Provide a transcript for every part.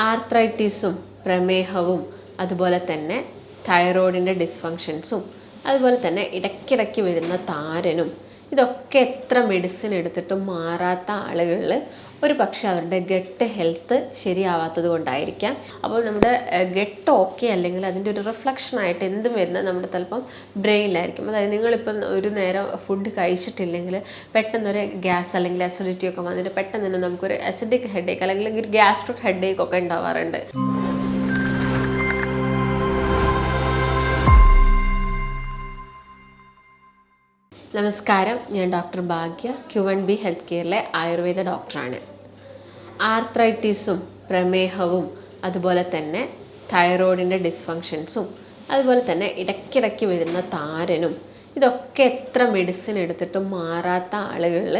ആർത്രൈറ്റിസും പ്രമേഹവും അതുപോലെ തന്നെ തൈറോയിഡിൻ്റെ ഡിസ്ഫങ്ഷൻസും അതുപോലെ തന്നെ ഇടയ്ക്കിടയ്ക്ക് വരുന്ന താരനും ഇതൊക്കെ എത്ര മെഡിസിൻ എടുത്തിട്ടും മാറാത്ത ആളുകളിൽ ഒരു പക്ഷേ അവരുടെ ഗട്ട് ഹെൽത്ത് ശരിയാവാത്തത് കൊണ്ടായിരിക്കാം. അപ്പോൾ നമ്മുടെ ഗട്ട് ഓക്കെ അല്ലെങ്കിൽ അതിൻ്റെ ഒരു റിഫ്ലക്ഷനായിട്ട് എന്തും വരുന്നത് നമ്മുടെ ചിലപ്പം ബ്രെയിനിലായിരിക്കും. അതായത് നിങ്ങളിപ്പം ഒരു നേരം ഫുഡ് കഴിച്ചിട്ടില്ലെങ്കിൽ പെട്ടെന്നൊരു ഗ്യാസ് അല്ലെങ്കിൽ അസിഡിറ്റി ഒക്കെ വന്നിട്ട് പെട്ടെന്ന് തന്നെ നമുക്കൊരു അസിഡിക് ഹെഡേക്ക് അല്ലെങ്കിൽ ഒരു ഗ്യാസ്ട്രിക് ഹെഡേക്ക് ഒക്കെ ഉണ്ടാവാറുണ്ട്. നമസ്കാരം, ഞാൻ ഡോക്ടർ ഭാഗ്യ, Q1B ഹെൽത്ത് കെയറിലെ ആയുർവേദ ഡോക്ടറാണ്. ആർത്രൈറ്റിസും പ്രമേഹവും അതുപോലെ തന്നെ തൈറോയിഡിൻ്റെ ഡിസ്ഫങ്ഷൻസും അതുപോലെ തന്നെ ഇടയ്ക്കിടയ്ക്ക് വരുന്ന താരനും ഇതൊക്കെ എത്ര മെഡിസിൻ എടുത്തിട്ടും മാറാത്ത ആളുകളിൽ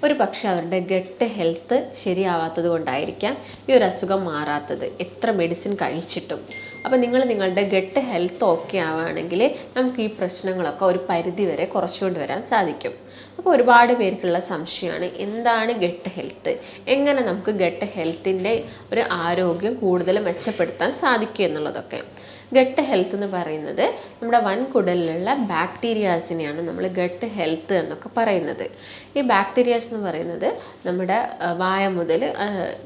ഒരു പക്ഷേ അവരുടെ ഗട്ട് ഹെൽത്ത് ശരിയാവാത്തത് കൊണ്ടായിരിക്കാം ഈ ഒരു അസുഖം മാറാത്തത്, എത്ര മെഡിസിൻ കഴിച്ചിട്ടും. അപ്പോൾ നിങ്ങളുടെ ഗട്ട് ഹെൽത്ത് ഓക്കെ ആവുകയാണെങ്കിൽ നമുക്ക് ഈ പ്രശ്നങ്ങളൊക്കെ ഒരു പരിധി വരെ കുറച്ചുകൊണ്ട് വരാൻ സാധിക്കും. അപ്പോൾ ഒരുപാട് പേർക്കുള്ള സംശയമാണ് എന്താണ് ഗട്ട് ഹെൽത്ത്, എങ്ങനെ നമുക്ക് ഗട്ട് ഹെൽത്തിൻ്റെ ഒരു ആരോഗ്യം കൂടുതൽ മെച്ചപ്പെടുത്താൻ സാധിക്കും എന്നുള്ളതൊക്കെ. ഗട്ട് ഹെൽത്ത് എന്ന് പറയുന്നത് നമ്മുടെ വൻകുടലിലുള്ള ബാക്ടീരിയാസിനെയാണ് നമ്മൾ ഗട്ട് ഹെൽത്ത് എന്നൊക്കെ പറയുന്നത്. ഈ ബാക്ടീരിയാസ് എന്ന് പറയുന്നത് നമ്മുടെ വായ മുതൽ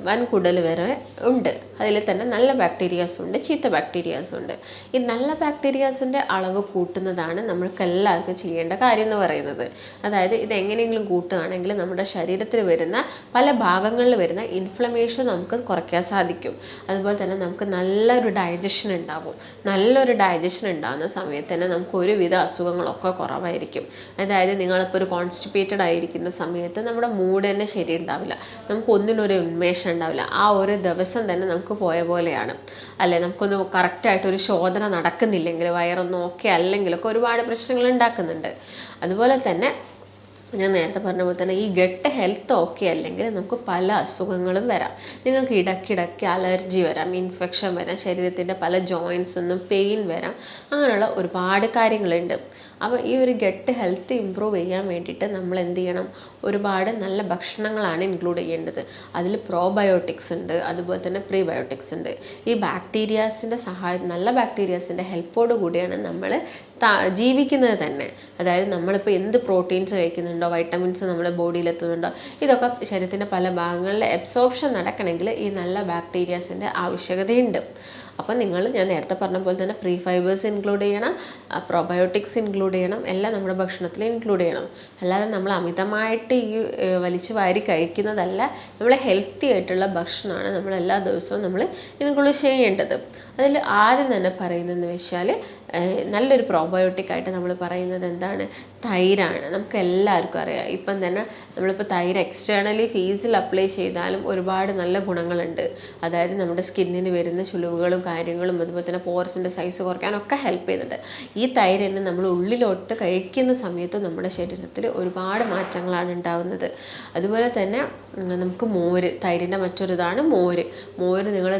വൻകുടൽ വരെ ഉണ്ട്. അതിൽ തന്നെ നല്ല ബാക്ടീരിയാസും ഉണ്ട്, ചീത്ത ബാക്ടീരിയാസും ഉണ്ട്. ഈ നല്ല ബാക്ടീരിയാസിൻ്റെ അളവ് കൂട്ടുന്നതാണ് നമ്മൾക്ക് എല്ലാവർക്കും ചെയ്യേണ്ട കാര്യം എന്ന് പറയുന്നത്. അതായത് ഇത് എങ്ങനെയെങ്കിലും കൂട്ടുകയാണെങ്കിൽ നമ്മുടെ ശരീരത്തിൽ വരുന്ന പല ഭാഗങ്ങളിൽ വരുന്ന ഇൻഫ്ലമേഷൻ നമുക്ക് കുറയ്ക്കാൻ സാധിക്കും. അതുപോലെ തന്നെ നമുക്ക് നല്ലൊരു ഡൈജഷൻ ഉണ്ടാവും. നല്ലൊരു ഡൈജഷൻ ഉണ്ടാകുന്ന സമയത്ത് തന്നെ നമുക്ക് ഒരുവിധ അസുഖങ്ങളൊക്കെ കുറവായിരിക്കും. അതായത് നിങ്ങളിപ്പോൾ ഒരു കോൺസ്റ്റിപ്പേറ്റഡ് ആയിരിക്കുന്ന സമയത്ത് നമ്മുടെ മൂഡ് തന്നെ ശരി ഉണ്ടാവില്ല, നമുക്ക് ഒന്നിനൊരു ഉന്മേഷം ഉണ്ടാവില്ല. ആ ഒരു ദിവസം തന്നെ നമുക്ക് പോയ പോലെയാണ് അല്ലേ. നമുക്കൊന്ന് കറക്റ്റായിട്ടൊരു ശോധന നടക്കുന്നില്ലെങ്കിൽ, വയറൊന്നും ഓക്കെ അല്ലെങ്കിലൊക്കെ ഒരുപാട് പ്രശ്നങ്ങൾ ഉണ്ടാക്കുന്നുണ്ട്. അതുപോലെ തന്നെ ഞാൻ നേരത്തെ പറഞ്ഞ പോലെ തന്നെ ഈ ഗട്ട് ഹെൽത്ത് ഓക്കെ അല്ലെങ്കിൽ നമുക്ക് പല അസുഖങ്ങളും വരാം. നിങ്ങൾക്ക് ഇടയ്ക്കിടയ്ക്ക് അലർജി വരാം, ഇൻഫെക്ഷൻ വരാം, ശരീരത്തിൻ്റെ പല ജോയിൻസിനും പെയിൻ വരാം, അങ്ങനെയുള്ള ഒരുപാട് കാര്യങ്ങളുണ്ട്. അപ്പോൾ ഈ ഒരു ഗട്ട് ഹെൽത്ത് ഇമ്പ്രൂവ് ചെയ്യാൻ വേണ്ടിയിട്ട് നമ്മൾ എന്ത് ചെയ്യണം, ഒരുപാട് നല്ല ഭക്ഷണങ്ങളാണ് ഇൻക്ലൂഡ് ചെയ്യേണ്ടത്. അതിൽ പ്രോബയോട്ടിക്സ് ഉണ്ട്, അതുപോലെ തന്നെ പ്രീബയോട്ടിക്സ് ഉണ്ട്. ഈ ബാക്ടീരിയാസിൻ്റെ നല്ല ബാക്ടീരിയാസിൻ്റെ ഹെൽപ്പോട് കൂടിയാണ് നമ്മൾ ജീവിക്കുന്നത് തന്നെ. അതായത് നമ്മളിപ്പോൾ എന്ത് പ്രോട്ടീൻസ് കഴിക്കുന്നുണ്ടോ, വൈറ്റമിൻസ് നമ്മുടെ ബോഡിയിൽ എത്തുന്നുണ്ടോ, ഇതൊക്കെ ശരീരത്തിൻ്റെ പല ഭാഗങ്ങളിൽ അബ്സോർപ്ഷൻ നടക്കണമെങ്കിൽ ഈ നല്ല ബാക്ടീരിയാസിൻ്റെ ആവശ്യകതയുണ്ട്. അപ്പോൾ ഞാൻ നേരത്തെ പറഞ്ഞ പോലെ തന്നെ പ്രീ ഫൈബേഴ്സ് ഇൻക്ലൂഡ് ചെയ്യണം, പ്രോബയോട്ടിക്സ് ഇൻക്ലൂഡ് ചെയ്യണം, എല്ലാം നമ്മുടെ ഭക്ഷണത്തിൽ ഇൻക്ലൂഡ് ചെയ്യണം. അല്ലാതെ നമ്മൾ അമിതമായിട്ട് ഈ വലിച്ചു വാരി കഴിക്കുന്നതല്ല, നമ്മൾ ഹെൽത്തി ആയിട്ടുള്ള ഭക്ഷണമാണ് നമ്മൾ എല്ലാ ദിവസവും നമ്മൾ ഇൻക്ലൂഡ് ചെയ്യേണ്ടത്. അതിൽ ആദ്യം തന്നെ പറയുന്നതെന്ന് വെച്ചാൽ നല്ലൊരു പ്രോബയോട്ടിക് ആയിട്ട് നമ്മൾ പറയുന്നത് എന്താണ്, തൈരാണ്. നമുക്ക് എല്ലാവർക്കും അറിയാം. ഇപ്പം തന്നെ നമ്മളിപ്പോൾ തൈര് എക്സ്റ്റേണലി ഫേസിൽ അപ്ലൈ ചെയ്താലും ഒരുപാട് നല്ല ഗുണങ്ങളുണ്ട്. അതായത് നമ്മുടെ സ്കിന്നിന് വരുന്ന ചുളിവുകളും കാര്യങ്ങളും അതുപോലെ തന്നെ പോർസിൻ്റെ സൈസ് കുറയ്ക്കാനൊക്കെ ഹെൽപ്പ് ചെയ്യുന്നുണ്ട്. ഈ തൈര് തന്നെ നമ്മൾ ഉള്ളിലോട്ട് കഴിക്കുന്ന സമയത്ത് നമ്മുടെ ശരീരത്തിൽ ഒരുപാട് മാറ്റങ്ങളാണ് ഉണ്ടാകുന്നത്. അതുപോലെ തന്നെ നമുക്ക് മോര്, തൈരിൻ്റെ മറ്റൊരിതാണ് മോര്. നിങ്ങൾ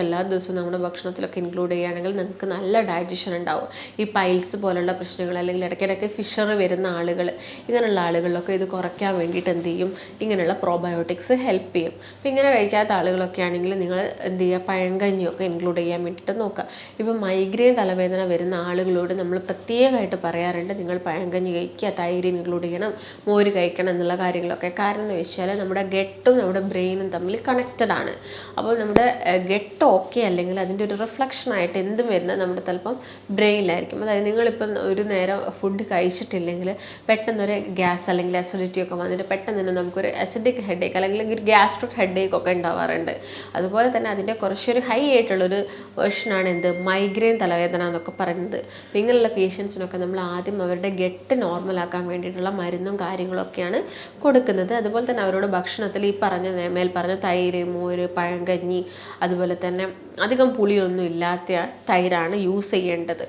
എല്ലാ ദിവസവും നമ്മുടെ ഭക്ഷണത്തിലൊക്കെ ഇൻക്ലൂഡ് ചെയ്യുകയാണെങ്കിൽ നിങ്ങൾക്ക് നല്ല ഡൈജഷൻ ഉണ്ടാവും. ഈ പൈൽസ് പോലുള്ള പ്രശ്നങ്ങൾ അല്ലെങ്കിൽ ഇടയ്ക്കിടയ്ക്ക് ഫിഷർ വരുന്ന ആളുകൾ, ഇങ്ങനെയുള്ള ആളുകളിലൊക്കെ ഇത് കുറയ്ക്കാൻ വേണ്ടിയിട്ട് എന്ത് ചെയ്യും, ഇങ്ങനെയുള്ള പ്രോബയോട്ടിക്സ് ഹെൽപ്പ് ചെയ്യും. അപ്പോൾ ഇങ്ങനെ കഴിക്കാത്ത ആളുകളൊക്കെ ആണെങ്കിൽ നിങ്ങൾ എന്ത് ചെയ്യുക, പഴങ്കഞ്ഞിയൊക്കെ ഇൻക്ലൂഡ് ചെയ്യാൻ വേണ്ടിയിട്ട് നോക്കുക. ഇപ്പോൾ മൈഗ്രെയിൻ തലവേദന വരുന്ന ആളുകളോട് നമ്മൾ പ്രത്യേകമായിട്ട് പറയാറുണ്ട്, നിങ്ങൾ പഴങ്കഞ്ഞി കഴിക്കുക, തൈര് ഇൻക്ലൂഡ് ചെയ്യണം, മോര് കഴിക്കണം എന്നുള്ള കാര്യങ്ങളൊക്കെ. കാരണം എന്ന് വെച്ചാൽ നമ്മുടെ ഗട്ടും നമ്മുടെ ബ്രെയിനും തമ്മിൽ കണക്റ്റഡ് ആണ്. അപ്പോൾ നമ്മുടെ ഗട്ട് ഓക്കെ അല്ലെങ്കിൽ അതിൻ്റെ ഒരു റിഫ്ലക്ഷനായിട്ട് എന്തും വരുന്നത് നമ്മുടെ ചിലപ്പം ബ്രെയിനിലായിരിക്കും. അതായത് നിങ്ങളിപ്പം ഒരു നേരം ഫുഡ് കഴിച്ചിട്ടില്ലെങ്കിൽ പെട്ടെന്നൊരു ഗ്യാസ് അല്ലെങ്കിൽ അസിഡിറ്റി ഒക്കെ വന്നിട്ട് പെട്ടെന്ന് തന്നെ നമുക്കൊരു അസിഡിക് ഹെഡേക്ക് അല്ലെങ്കിൽ ഒരു ഗ്യാസ്ട്രിക് ഹെഡേക്ക് ഒക്കെ ഉണ്ടാവാറുണ്ട്. അതുപോലെ തന്നെ അതിൻ്റെ കുറച്ചൊരു ഹൈ ആയിട്ടുള്ളൊരു വേർഷനാണ് മൈഗ്രെയിൻ തലവേദന എന്നൊക്കെ പറയുന്നത്. അപ്പോൾ ഇങ്ങനെയുള്ള പേഷ്യൻസിനൊക്കെ നമ്മൾ ആദ്യം അവരുടെ ഗട്ട് നോർമലാക്കാൻ വേണ്ടിയിട്ടുള്ള മരുന്നും കാര്യങ്ങളൊക്കെയാണ് കൊടുക്കുന്നത്. അതുപോലെ തന്നെ അവരോട് ഭക്ഷണത്തിൽ ഈ മേൽ പറഞ്ഞ തൈര്, മോര്, പഴങ്കഞ്ഞി, അതുപോലെ തന്നെ അധികം പുളിയൊന്നും ഇല്ലാത്ത തൈരാണ് യൂസ് ചെയ്യേണ്ടത്.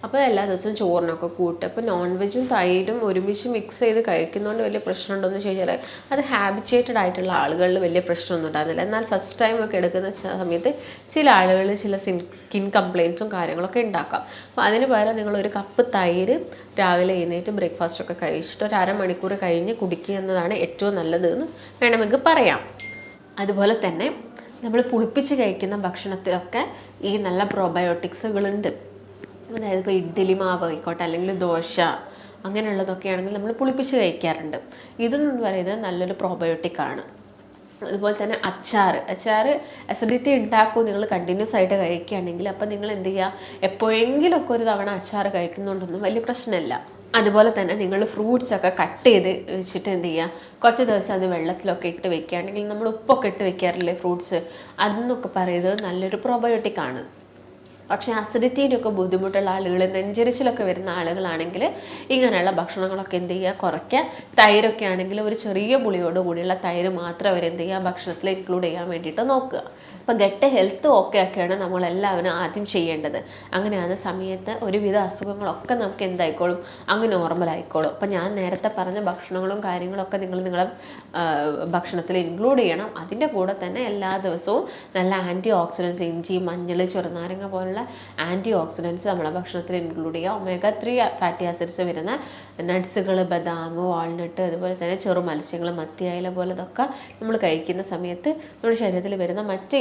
അപ്പോൾ എല്ലാ ദിവസവും ചോറിനൊക്കെ കൂട്ടുക. അപ്പോൾ നോൺ വെജും തൈരും ഒരുമിച്ച് മിക്സ് ചെയ്ത് കഴിക്കുന്നതുകൊണ്ട് വലിയ പ്രശ്നമുണ്ടോയെന്ന് ചോദിച്ചാൽ അത് ഹാബിച്വേറ്റഡ് ആയിട്ടുള്ള ആളുകളിൽ വലിയ പ്രശ്നമൊന്നും ഉണ്ടാകുന്നില്ല. എന്നാൽ ഫസ്റ്റ് ടൈം ഒക്കെ എടുക്കുന്ന സമയത്ത് ചില ആളുകളിൽ ചില സ്കിൻ കംപ്ലയിൻസും കാര്യങ്ങളൊക്കെ ഉണ്ടാക്കാം. അപ്പോൾ അതിന് പകരം നിങ്ങളൊരു കപ്പ് തൈര് രാവിലെ എഴുന്നേറ്റ് ബ്രേക്ക്ഫാസ്റ്റൊക്കെ കഴിച്ചിട്ട് ഒരു അരമണിക്കൂർ കഴിഞ്ഞ് കുടിക്കുക എന്നതാണ് ഏറ്റവും നല്ലത് എന്ന് വേണമെങ്കിൽ പറയാം. അതുപോലെ തന്നെ നമ്മൾ പുളിപ്പിച്ച് കഴിക്കുന്ന ഭക്ഷണത്തിലൊക്കെ ഈ നല്ല പ്രോബയോട്ടിക്സുകളുണ്ട്. അതായത് ഇപ്പോൾ ഇഡ്ഡലി മാവ് ആയിക്കോട്ടെ, അല്ലെങ്കിൽ ദോശ, അങ്ങനെയുള്ളതൊക്കെ ആണെങ്കിൽ നമ്മൾ പുളിപ്പിച്ച് കഴിക്കാറുണ്ട്. ഇതെന്ന് പറയുന്നത് നല്ലൊരു പ്രോബയോട്ടിക്കാണ്. അതുപോലെ തന്നെ അച്ചാർ അസിഡിറ്റി ഉണ്ടാക്കും നിങ്ങൾ കണ്ടിന്യൂസ് ആയിട്ട് കഴിക്കുകയാണെങ്കിൽ. അപ്പോൾ നിങ്ങൾ എന്ത് ചെയ്യുക, എപ്പോഴെങ്കിലുമൊക്കെ ഒരു തവണ അച്ചാർ കഴിക്കുന്നതുകൊണ്ടൊന്നും വലിയ പ്രശ്നമില്ല. അതുപോലെ തന്നെ നിങ്ങൾ ഫ്രൂട്ട്സൊക്കെ കട്ട് ചെയ്ത് വെച്ചിട്ട് എന്ത് ചെയ്യുക, കുറച്ച് ദിവസം അത് വെള്ളത്തിലൊക്കെ ഇട്ട് വെക്കുകയാണെങ്കിൽ, നമ്മൾ ഉപ്പൊക്കെ ഇട്ട് വെക്കാറില്ലേ ഫ്രൂട്ട്സ്, അതെന്നൊക്കെ പറയുന്നത് നല്ലൊരു പ്രോബയോട്ടിക്കാണ്. പക്ഷേ അസിഡിറ്റീൻ്റെ ഒക്കെ ബുദ്ധിമുട്ടുള്ള ആളുകൾ, നെഞ്ചരിച്ചിലൊക്കെ വരുന്ന ആളുകളാണെങ്കിൽ ഇങ്ങനെയുള്ള ഭക്ഷണങ്ങളൊക്കെ എന്ത് ചെയ്യുക, കുറയ്ക്കുക. തൈരൊക്കെ ആണെങ്കിൽ ഒരു ചെറിയ പുളിയോട് കൂടിയുള്ള തൈര് മാത്രം അവരെന്ത് ചെയ്യുക, ഭക്ഷണത്തിൽ ഇൻക്ലൂഡ് ചെയ്യാൻ വേണ്ടിയിട്ട് നോക്കുക. അപ്പോൾ ഗട്ട് ഹെൽത്ത് ഓക്കെ ഒക്കെയാണ് നമ്മളെല്ലാവരും ആദ്യം ചെയ്യേണ്ടത്. അങ്ങനെയാണ് സമയത്ത് ഒരുവിധ അസുഖങ്ങളൊക്കെ നമുക്ക് എന്തായിക്കോളും, അങ്ങ് നോർമലായിക്കോളും. അപ്പോൾ ഞാൻ നേരത്തെ പറഞ്ഞ ഭക്ഷണങ്ങളും കാര്യങ്ങളൊക്കെ നിങ്ങളുടെ ഭക്ഷണത്തിൽ ഇൻക്ലൂഡ് ചെയ്യണം. അതിൻ്റെ കൂടെ തന്നെ എല്ലാ ദിവസവും നല്ല ആൻറ്റി ഓക്സിഡൻസ്, ഇഞ്ചി, മഞ്ഞൾ, ചെറുനാരങ്ങ പോലുള്ള ആൻറ്റി ഓക്സിഡൻസ് നമ്മളെ ഭക്ഷണത്തിൽ ഇൻക്ലൂഡ് ചെയ്യുക. omega-3 ഫാറ്റി ആസിഡ്സ് വരുന്ന നട്ട്സുകൾ, ബദാം, വാൾനട്ട്, അതുപോലെ തന്നെ ചെറു മത്സ്യങ്ങൾ, മത്തി, അയല പോലതൊക്കെ നമ്മൾ കഴിക്കുന്ന സമയത്ത് നമ്മുടെ ശരീരത്തിൽ വരുന്ന മറ്റ്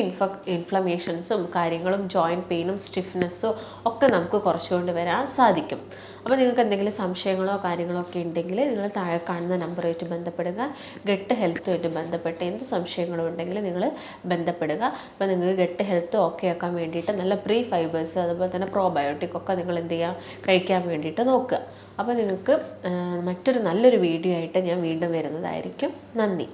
ഇൻഫ്ലമേഷൻസും കാര്യങ്ങളും, ജോയിൻറ്റ് പെയിനും സ്റ്റിഫ്നെസ്സും ഒക്കെ നമുക്ക് കുറച്ചുകൊണ്ട് വരാൻ സാധിക്കും. അപ്പോൾ നിങ്ങൾക്ക് എന്തെങ്കിലും സംശയങ്ങളോ കാര്യങ്ങളോ ഒക്കെ ഉണ്ടെങ്കിൽ നിങ്ങൾ താഴെ കാണുന്ന നമ്പറുമായിട്ട് ബന്ധപ്പെടുക. ഗട്ട് ഹെൽത്തുമായിട്ട് ബന്ധപ്പെട്ട് എന്ത് സംശയങ്ങളും ഉണ്ടെങ്കിൽ നിങ്ങൾ ബന്ധപ്പെടുക. അപ്പോൾ നിങ്ങൾക്ക് ഗട്ട് ഹെൽത്ത് ഓക്കെ ആക്കാൻ വേണ്ടിയിട്ട് നല്ല പ്രീ ഫൈബേഴ്സ്, അതുപോലെ തന്നെ പ്രോബയോട്ടിക് ഒക്കെ നിങ്ങൾ എന്ത് ചെയ്യുക, കഴിക്കാൻ വേണ്ടിയിട്ട് നോക്കുക. അപ്പോൾ നിങ്ങൾക്ക് മറ്റൊരു നല്ലൊരു വീഡിയോ ആയിട്ട് ഞാൻ വീണ്ടും വരുന്നതായിരിക്കും. നന്ദി.